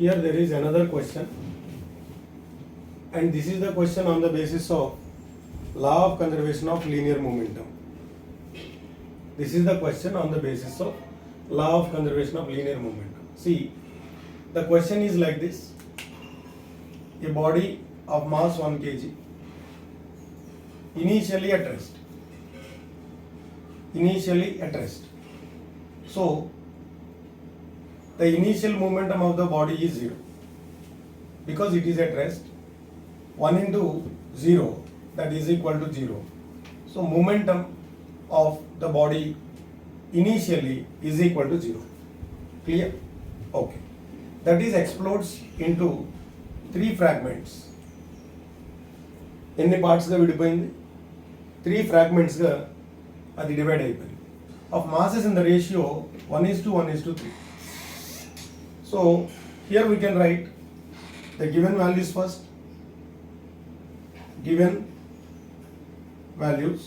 Here there is another question, and this is the question on the basis of law of conservation of linear momentum. This is the question on the basis of law of conservation of linear momentum. See, the question is like this: a body of mass 1 kg initially at rest. So the initial momentum of the body is 0 because it is at rest. 1 into 0, that is equal to 0. So momentum of the body initially is equal to 0. Clear? Okay. That is explodes into 3 fragments. ఎన్ని పార్ట్స్గా విడిపోయింది? 3 ఫ్రాగ్మెంట్స్గా అది divide అయిపోయింది. Of masses in the ratio 1:1:3. So here we can write the given values first. Given values: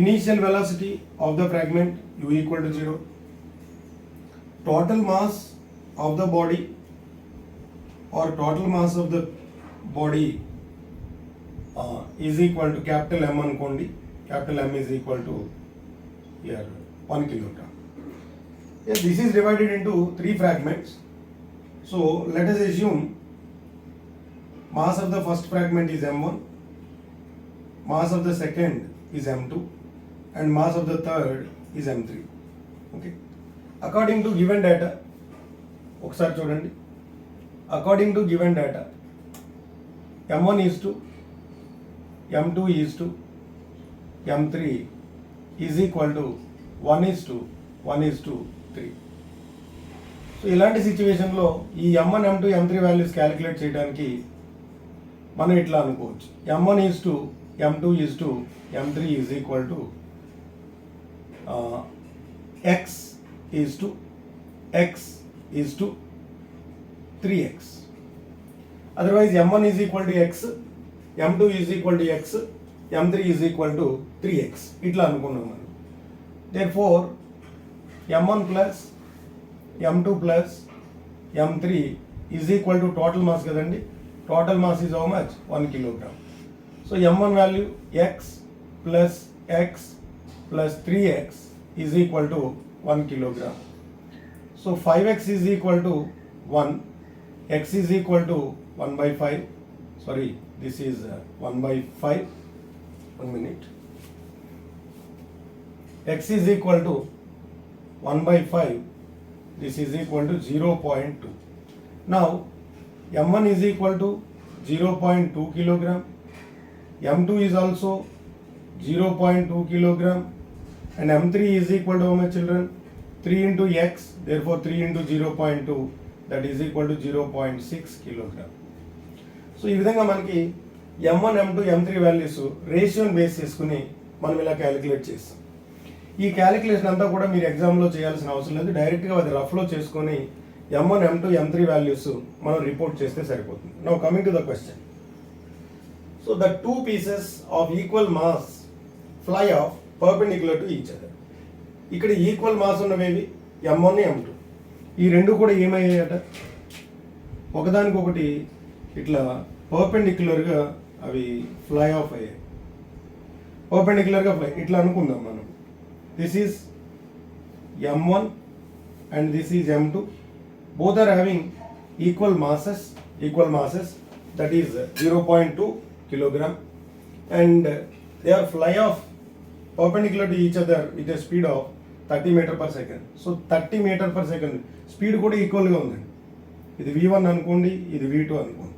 initial velocity of the fragment u equal to 0, total mass of the body or total mass of the body is equal to capital M anukondi. Capital M is equal to here 1 kilogram. Yes, this is divided into 3 fragments. So let us assume mass of the first fragment is m1, mass of the second is m2, and mass of the third is m3. Okay. According to given data, ఒకసారి చూడండి. According to given data, m1 is to m2 is to m3 is equal to 1:1:3. So ఇలాంటి సిచ్యువేషన్లో ఈ m1, m2, m3 values calculate చేయడానికి మనం ఇట్లా అనుకోవచ్చు: m1 is to m2 is to m3 is equal to x is to 3x. Otherwise m1 is equal to x, m2 is equal to x, m3 is equal to 3x. ఇట్లా అనుకున్నాం మనం. Therefore m1 plus m2 plus m3 is equal to total mass కదండి. Total mass is how much? 1 kilogram. So m1 value x plus 3x is equal to 1 kilogram. So 5x is equal to 1, x is equal to 1/5. Sorry, this is 1/5. 1 minute. X is equal to 1/5. This is equal to 0.2. Now m1 is equal to 0.2 kilogram, m2 is also 0.2 kilogram, and m3 is equal to how much, children? 3 into x, therefore 3 into 0.2, that is equal to 0.6 kilogram. So ఈ విధంగా మనకి m1, m2, m3 values రేషియోని base చేసుకుని మనం ఇలా calculate చేస్తాం. ఈ calculation అంతా కూడా మీరు ఎగ్జామ్లో చేయాల్సిన అవసరం లేదు. డైరెక్ట్గా అది రఫ్లో చేసుకొని m1, m2, m3 వాల్యూస్ మనం రిపోర్ట్ చేస్తే సరిపోతుంది. Now coming to the question. So the 2 pieces of equal mass fly of perpendicular to each other. ఇక్కడ ఈక్వల్ మాస్ ఉన్నవేవి m1, m2. ఈ రెండు కూడా ఏమయ్యాయట? ఒకదానికొకటి ఇట్లా పర్పెండిక్యులర్గా అవి ఫ్లై ఆఫ్ అయ్యాయి. పర్పెండిక్యులర్గా ఫ్లై ఇట్లా అనుకుందాం మనం. This is m1 and this is m2. Both are having equal masses, that is 0.2 kilogram, and they are fly off perpendicular to each other with a speed of 30 meter per second. So 30 meter per second speed కూడా ఈక్వల్గా ఉందండి. ఇది v1 అనుకోండి, ఇది v2 అనుకోండి.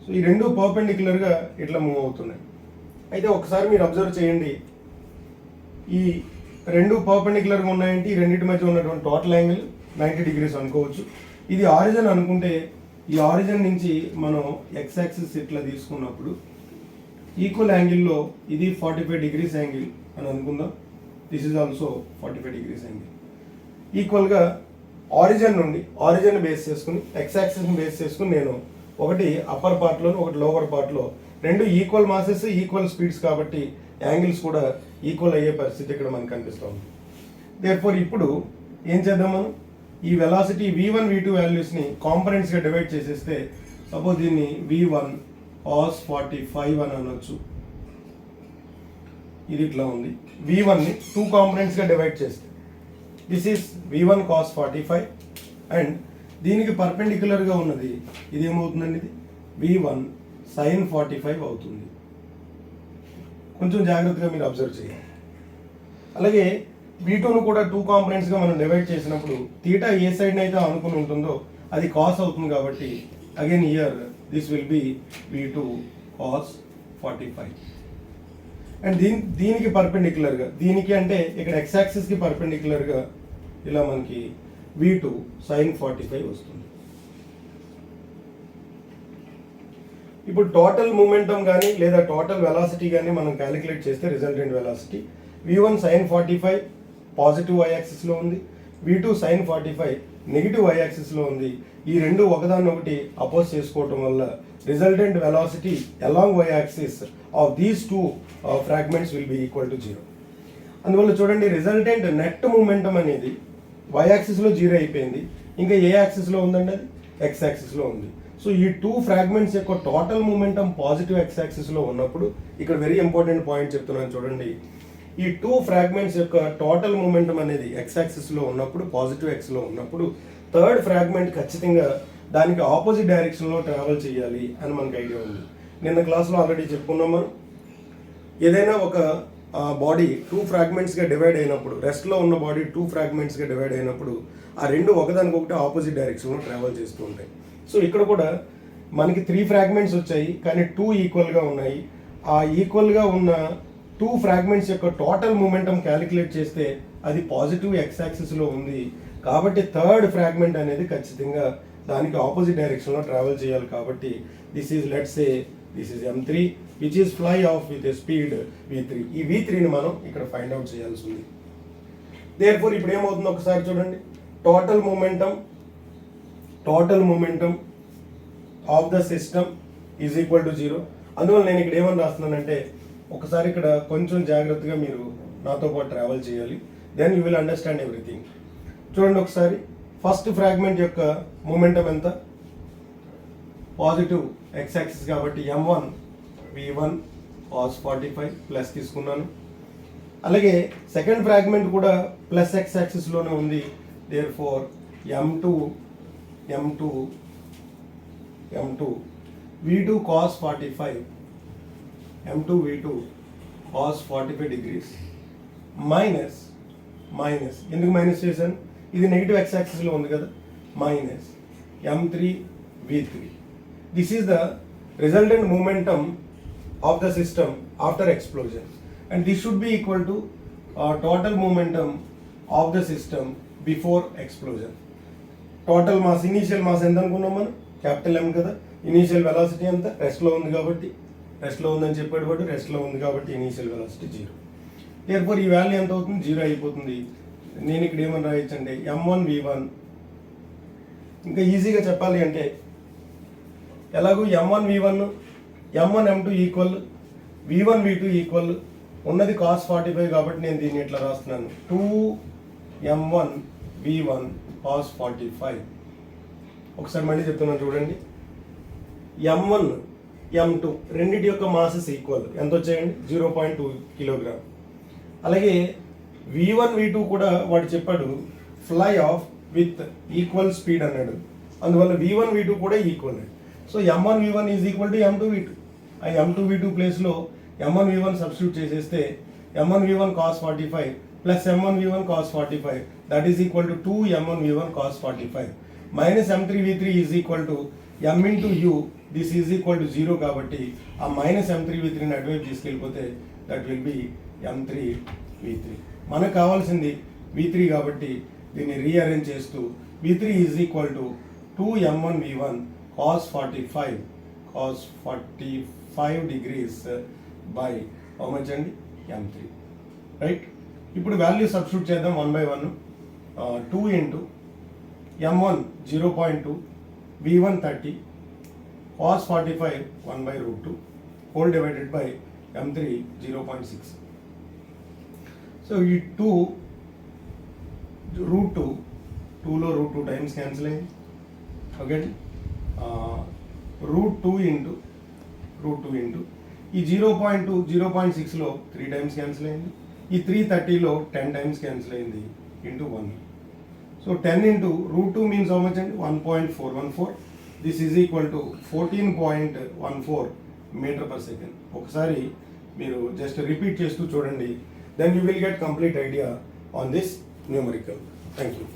So ఈ రెండు పర్పెండిక్యులర్గా ఇట్లా మూవ్ అవుతున్నాయి. అయితే ఒకసారి మీరు అబ్జర్వ్ చేయండి, ఈ రెండు పర్పెండిక్యులర్గా ఉన్నాయంటే ఈ రెండింటి మధ్య ఉన్నటువంటి టోటల్ యాంగిల్ 90 degrees అనుకోవచ్చు. ఇది ఆరిజిన్ అనుకుంటే ఈ ఆరిజిన్ నుంచి మనం ఎక్స్ యాక్సిస్ ఇట్లా తీసుకున్నప్పుడు ఈక్వల్ యాంగిల్లో ఇది 45 degrees యాంగిల్ అని అనుకుందాం. This is also 45 degrees angle. ఈక్వల్గా ఆరిజిన్ నుండి ఆరిజిన్ బేస్ చేసుకుని ఎక్స్ యాక్సిస్ని బేస్ చేసుకుని నేను ఒకటి అప్పర్ పార్ట్లో ఒకటి లోవర్ పార్ట్లో రెండు ఈక్వల్ మాసెస్ ఈక్వల్ స్పీడ్స్ కాబట్టి యాంగిల్స్ కూడా ఈక్వల్ అయ్యే పరిస్థితి ఇక్కడ మనకు కనిపిస్తుంది. దేర్ఫోర్ ఇప్పుడు ఏం చేద్దాం మనం, ఈ వెలాసిటీ v1 v2 వాల్యూస్ని కాంపనెంట్స్గా డివైడ్ చేసేస్తే సపోజ్ దీన్ని v1 cos 45 అని అనొచ్చు. ఇది ఇట్లా ఉంది. v1ని 2 కాంపనెంట్స్గా డివైడ్ చేస్తే this is v1 cos 45 and దీనికి పర్పెండిక్యులర్గా ఉన్నది ఇది ఏమవుతుందండి, ఇది v1 sin 45 అవుతుంది. కొంచెం జాగ్రత్తగా మీరు అబ్జర్వ్ చేయాలి. అలాగే v2ను కూడా 2 కాంపనెంట్స్గా మనం డివైడ్ చేసినప్పుడు తీటా ఏ సైడ్ని అయితే అనుకుని ఉంటుందో అది కాస్ అవుతుంది కాబట్టి again year this will be v2 cos 45 and దీనికి పర్పెండిక్యులర్గా, దీనికి అంటే ఇక్కడ x యాక్సిస్కి పర్పెండిక్యులర్గా ఇలా మనకి v2 sin 45 వస్తుంది. ఇప్పుడు టోటల్ మూమెంటం కానీ లేదా టోటల్ వెలాసిటీ కానీ మనం క్యాలిక్యులేట్ చేస్తే resultant velocity v1 sin 45 positive y యాక్సిస్లో ఉంది, v2 sin 45 నెగిటివ్ y యాక్సిస్లో ఉంది. ఈ రెండు ఒకదాన్ని ఒకటి అపోజ్ చేసుకోవటం వల్ల resultant velocity along y axis of these two fragments will be equal to 0. అందువల్ల చూడండి రిజల్టెంట్ నెట్ మూమెంటం అనేది y యాక్సిస్లో 0 అయిపోయింది, ఇంకా ఏ యాక్సిస్లో ఉందండి, అది x యాక్సిస్లో ఉంది. సో ఈ 2 ఫ్రాగ్మెంట్స్ యొక్క టోటల్ మూమెంటం పాజిటివ్ x యాక్సిస్లో ఉన్నప్పుడు ఇక్కడ వెరీ ఇంపార్టెంట్ పాయింట్ చెప్తున్నాను చూడండి, ఈ 2 ఫ్రాగ్మెంట్స్ యొక్క టోటల్ మూమెంటం అనేది x యాక్సిస్లో ఉన్నప్పుడు పాజిటివ్ xలో ఉన్నప్పుడు థర్డ్ ఫ్రాగ్మెంట్ ఖచ్చితంగా దానికి ఆపోజిట్ డైరెక్షన్లో ట్రావెల్ చేయాలి అని మనకు ఐడియా ఉంది. నిన్న క్లాస్లో ఆల్రెడీ చెప్పుకున్నాం మనం, ఏదైనా ఒక బాడీ 2 ఫ్రాగ్మెంట్స్గా డివైడ్ అయినప్పుడు, రెస్ట్లో ఉన్న బాడీ 2 ఫ్రాగ్మెంట్స్గా డివైడ్ అయినప్పుడు ఆ రెండు ఒకదానికొకటి ఆపోజిట్ డైరెక్షన్లో ట్రావెల్ చేస్తూ ఉంటాయి. సో ఇక్కడ కూడా మనకి 3 ఫ్రాగ్మెంట్స్ వచ్చాయి కానీ 2 ఈక్వల్గా ఉన్నాయి. ఆ ఈక్వల్గా ఉన్న 2 ఫ్రాగ్మెంట్స్ యొక్క టోటల్ మూమెంటం క్యాలిక్యులేట్ చేస్తే అది పాజిటివ్ x యాక్సిస్లో ఉంది కాబట్టి థర్డ్ ఫ్రాగ్మెంట్ అనేది ఖచ్చితంగా దానికి ఆపోజిట్ డైరెక్షన్లో ట్రావెల్ చేయాలి. కాబట్టి this is let's say this is m3 which is fly of with a speed v3. ఈ v3ని మనం ఇక్కడ ఫైండ్ అవుట్ చేయాల్సి ఉంది. దేర్ఫోర్ ఇప్పుడు ఏమవుతుందో ఒకసారి చూడండి, total momentum of the system is equal to 0. అందువల్ల నేను ఇక్కడ ఏమని రాస్తున్నానంటే ఒకసారి ఇక్కడ కొంచెం జాగ్రత్తగా మీరు నాతో పాటు ట్రావెల్ చేయాలి, then you will understand everything. చూడండి ఒకసారి, ఫస్ట్ ఫ్రాగ్మెంట్ యొక్క మూమెంటం ఎంత, పాజిటివ్ x యాక్సిస్ కాబట్టి m1 v1 cos 45 ప్లస్ తీసుకున్నాను. అలాగే సెకండ్ ఫ్రాగ్మెంట్ కూడా ప్లస్ x యాక్సిస్లోనే ఉంది, therefore m2 v2 cos 45 m2 v2 cos 45 degrees minus ఎందుకు మైనస్ చేశాను, ఇది నెగిటివ్ x యాక్సిస్లో ఉంది కదా, minus m3 v3. This is the resultant momentum of the system after explosion and this should be equal to total momentum of the system before explosion. Total mass, initial mass ఎంత అనుకున్నాం మనం, capital M కదా, initial velocity ఎంత, రెస్ట్లో ఉంది కాబట్టి, రెస్ట్లో ఉందని చెప్పాడు వాడు, రెస్ట్లో ఉంది కాబట్టి ఇనీషియల్ వెలాసిటీ 0. దేర్ఫోర్ ఈ వాల్యూ ఎంత అవుతుంది, 0 అయిపోతుంది. నేను ఇక్కడ ఏమని రాయొచ్చు అంటే m1 v1, ఇంకా ఈజీగా చెప్పాలి అంటే ఎలాగూ m1 v1 m1 m2 equal v1 v2 equal ఉన్నది cos 45 కాబట్టి నేను దీన్ని ఇట్లా రాస్తున్నాను 2m1 v1 cos 45. ఒకసారి మళ్ళీ చెప్తున్నాను చూడండి, m1 m2 రెండింటి యొక్క మాసెస్ ఈక్వల్ ఎంత వచ్చాయండి, 0.2 కిలోగ్రామ్. అలాగే v1 v2 కూడా వాడు చెప్పాడు fly of with equal speed అన్నాడు, అందువల్ల v1 v2 కూడా equal. So m1 v1 is equal to m2 v2. ఆ m2 v2 ప్లేస్లో m1 v1 సబ్స్టిట్యూట్ చేసేస్తే m1 v1 cos 45 plus m1 v1 cos 45 that is equal to 2 m1 v1 cos 45 minus m3 v3 is equal to m into u, this is equal to 0 కాబట్టి ఆ minus m3 v3ని అటువైపు తీసుకెళ్ళిపోతే that will be m3 v3. మనకు కావాల్సింది v3 కాబట్టి దీన్ని rearrange చేస్తూ v3 is equal to 2m1 v1 cos 45 degrees by how much అండి, m3, right. ఇప్పుడు వాల్యూ సబ్స్టిట్యూట్ చేద్దాం 1 by 1. 2 into m1 0.2 v1 30 cos 45 1 by root 2 whole divided by m3 0.6. So ఈ 2 root 2 2లో రూట్ 2 టైమ్స్ క్యాన్సిల్ అయింది. Okay అండి, root 2 into ఈ 0.2 0.6లో 3 times cancel అయింది. ఈ 330లో 10 టైమ్స్ క్యాన్సిల్ అయింది into 1. So 10 into root 2 means how much అండి, 1.414. This is equal to 14.14 meter per second. ఒకసారి మీరు జస్ట్ రిపీట్ చేస్తూ చూడండి, then you will get complete idea on this numerical. Thank you.